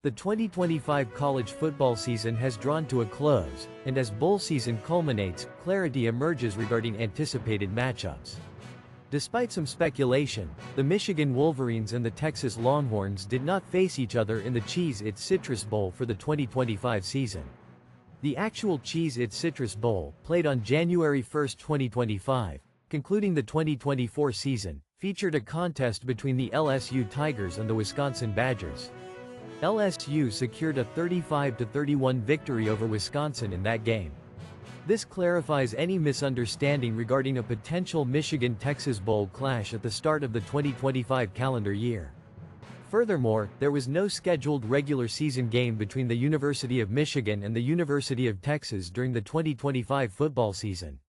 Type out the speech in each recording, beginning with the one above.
The 2025 college football season has drawn to a close, and as bowl season culminates, clarity emerges regarding anticipated matchups. Despite some speculation, the Michigan Wolverines and the Texas Longhorns did not face each other in the Cheez-It Citrus Bowl for the 2025 season. The actual Cheez-It Citrus Bowl, played on January 1, 2025, concluding the 2024 season, featured a contest between the LSU Tigers and the Wisconsin Badgers. LSU secured a 35-31 victory over Wisconsin in that game. This clarifies any misunderstanding regarding a potential Michigan-Texas Bowl clash at the start of the 2025 calendar year. Furthermore, there was no scheduled regular season game between the University of Michigan and the University of Texas during the 2025 football season.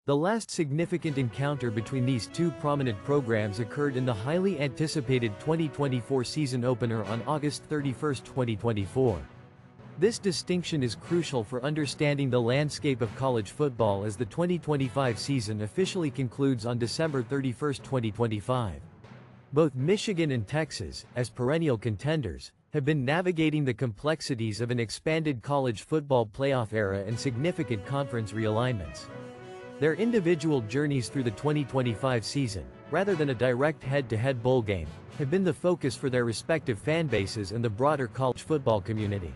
The last significant encounter between these two prominent programs occurred in the highly anticipated 2024 season opener on August 31, 2024. This distinction is crucial for understanding the landscape of college football as the 2025 season officially concludes on December 31, 2025. Both Michigan and Texas, as perennial contenders, have been navigating the complexities of an expanded college football playoff era and significant conference realignments. Their individual journeys through the 2025 season, rather than a direct head-to-head bowl game, have been the focus for their respective fan bases and the broader college football community.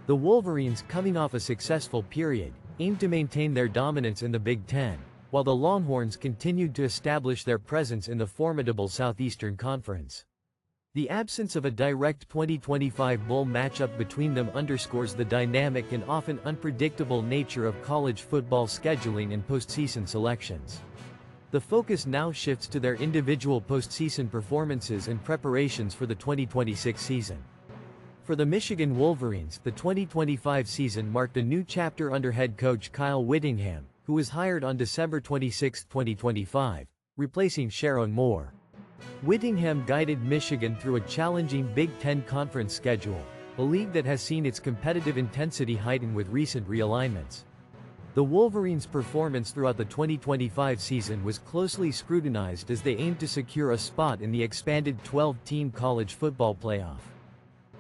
The Wolverines, coming off a successful period, aim to maintain their dominance in the Big Ten, while the Longhorns continued to establish their presence in the formidable Southeastern Conference. The absence of a direct 2025 bowl matchup between them underscores the dynamic and often unpredictable nature of college football scheduling and postseason selections. The focus now shifts to their individual postseason performances and preparations for the 2026 season. For the Michigan Wolverines, the 2025 season marked a new chapter under head coach Kyle Whittingham, who was hired on December 26, 2025, replacing Sharon Moore. Whittingham guided Michigan through a challenging Big Ten Conference schedule, a league that has seen its competitive intensity heighten with recent realignments. The Wolverines' performance throughout the 2025 season was closely scrutinized as they aimed to secure a spot in the expanded 12-team college football playoff.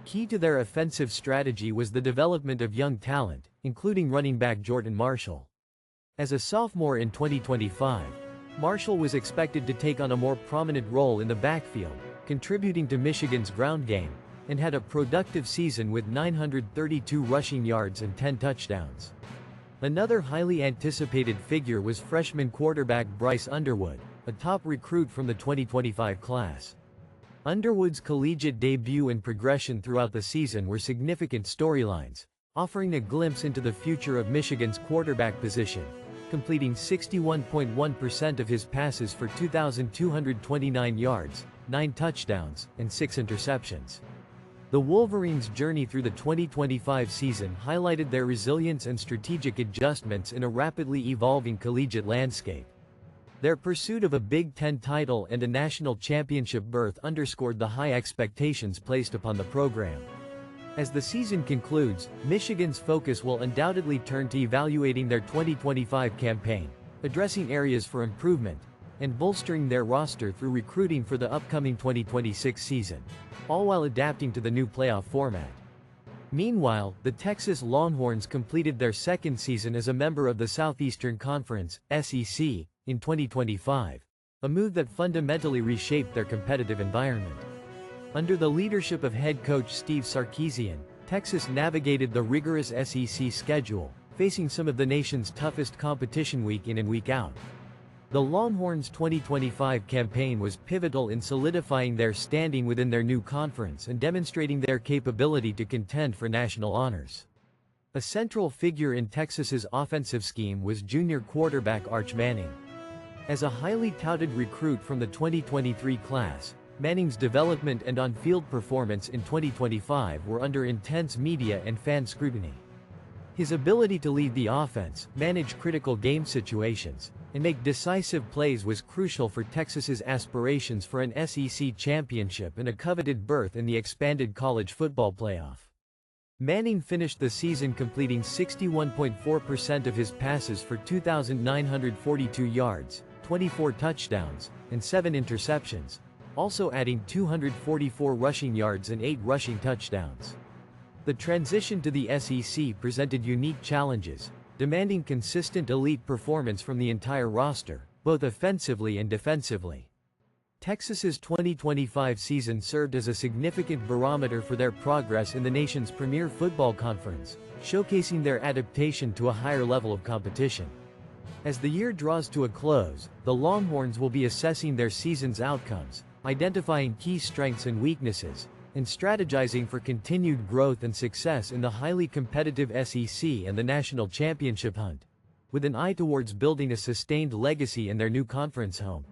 Key to their offensive strategy was the development of young talent, including running back Jordan Marshall. As a sophomore in 2025, Marshall was expected to take on a more prominent role in the backfield, contributing to Michigan's ground game, and had a productive season with 932 rushing yards and 10 touchdowns. Another highly anticipated figure was freshman quarterback Bryce Underwood, a top recruit from the 2025 class. Underwood's collegiate debut and progression throughout the season were significant storylines, offering a glimpse into the future of Michigan's quarterback position, completing 61.1% of his passes for 2,229 yards, 9 touchdowns, and 6 interceptions. The Wolverines' journey through the 2025 season highlighted their resilience and strategic adjustments in a rapidly evolving collegiate landscape. Their pursuit of a Big Ten title and a national championship berth underscored the high expectations placed upon the program. As the season concludes, Michigan's focus will undoubtedly turn to evaluating their 2025 campaign, addressing areas for improvement, and bolstering their roster through recruiting for the upcoming 2026 season, all while adapting to the new playoff format. Meanwhile, the Texas Longhorns completed their second season as a member of the Southeastern Conference, SEC, in 2025, a move that fundamentally reshaped their competitive environment. Under the leadership of head coach Steve Sarkisian, Texas navigated the rigorous SEC schedule, facing some of the nation's toughest competition week in and week out. The Longhorns' 2025 campaign was pivotal in solidifying their standing within their new conference and demonstrating their capability to contend for national honors. A central figure in Texas's offensive scheme was junior quarterback Arch Manning. As a highly touted recruit from the 2023 class, Manning's development and on-field performance in 2025 were under intense media and fan scrutiny. His ability to lead the offense, manage critical game situations, and make decisive plays was crucial for Texas's aspirations for an SEC championship and a coveted berth in the expanded college football playoff. Manning finished the season completing 61.4% of his passes for 2,942 yards, 24 touchdowns, and 7 interceptions, also adding 244 rushing yards and 8 rushing touchdowns. The transition to the SEC presented unique challenges, demanding consistent elite performance from the entire roster, both offensively and defensively. Texas's 2025 season served as a significant barometer for their progress in the nation's premier football conference, showcasing their adaptation to a higher level of competition. As the year draws to a close, the Longhorns will be assessing their season's outcomes, identifying key strengths and weaknesses, and strategizing for continued growth and success in the highly competitive SEC and the national championship hunt, with an eye towards building a sustained legacy in their new conference home.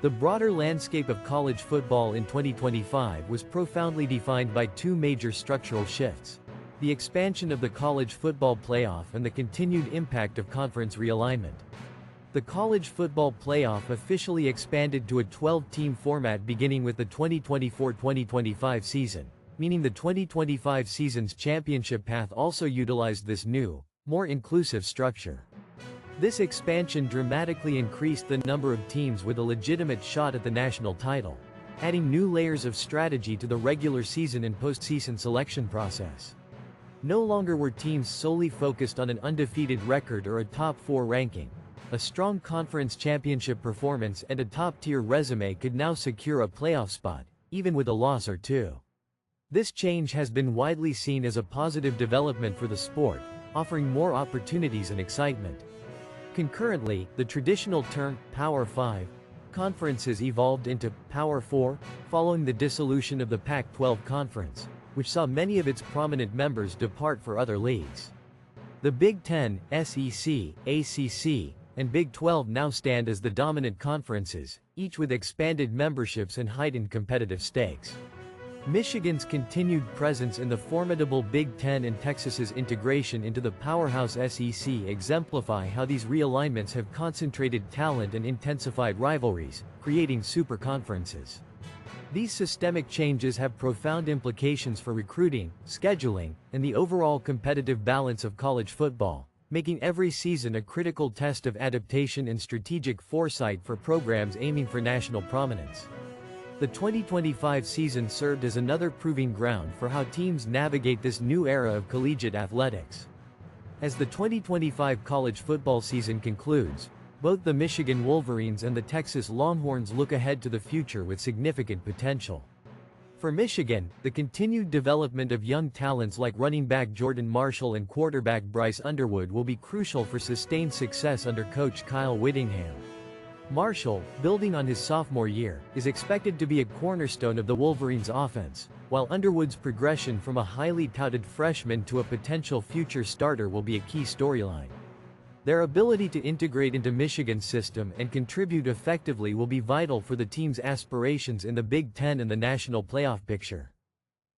The broader landscape of college football in 2025 was profoundly defined by two major structural shifts: the expansion of the college football playoff and the continued impact of conference realignment. The college football playoff officially expanded to a 12-team format beginning with the 2024-2025 season, meaning the 2025 season's championship path also utilized this new, more inclusive structure. This expansion dramatically increased the number of teams with a legitimate shot at the national title, adding new layers of strategy to the regular season and postseason selection process. No longer were teams solely focused on an undefeated record or a top-4 ranking. A strong conference championship performance and a top-tier resume could now secure a playoff spot, even with a loss or two. This change has been widely seen as a positive development for the sport, offering more opportunities and excitement. Concurrently, the traditional term, Power 5, conferences evolved into Power 4, following the dissolution of the Pac-12 conference, which saw many of its prominent members depart for other leagues. The Big Ten, SEC, ACC, and Big 12 now stand as the dominant conferences, each with expanded memberships and heightened competitive stakes. Michigan's continued presence in the formidable Big Ten and Texas's integration into the powerhouse SEC exemplify how these realignments have concentrated talent and intensified rivalries, creating super conferences. These systemic changes have profound implications for recruiting, scheduling, and the overall competitive balance of college football, making every season a critical test of adaptation and strategic foresight for programs aiming for national prominence. The 2025 season served as another proving ground for how teams navigate this new era of collegiate athletics. As the 2025 college football season concludes, both the Michigan Wolverines and the Texas Longhorns look ahead to the future with significant potential. For Michigan, the continued development of young talents like running back Jordan Marshall and quarterback Bryce Underwood will be crucial for sustained success under coach Kyle Whittingham. Marshall, building on his sophomore year, is expected to be a cornerstone of the Wolverines' offense, while Underwood's progression from a highly touted freshman to a potential future starter will be a key storyline. Their ability to integrate into Michigan's system and contribute effectively will be vital for the team's aspirations in the Big Ten and the national playoff picture.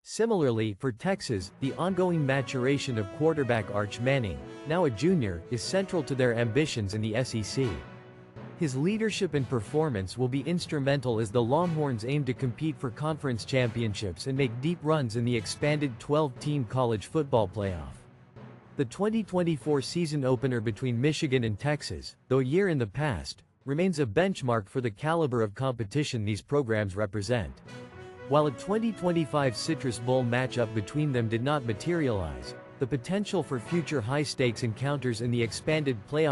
Similarly, for Texas, the ongoing maturation of quarterback Arch Manning, now a junior, is central to their ambitions in the SEC. His leadership and performance will be instrumental as the Longhorns aim to compete for conference championships and make deep runs in the expanded 12-team college football playoff. The 2024 season opener between Michigan and Texas, though a year in the past, remains a benchmark for the caliber of competition these programs represent. While a 2025 Citrus Bowl matchup between them did not materialize, the potential for future high-stakes encounters in the expanded playoff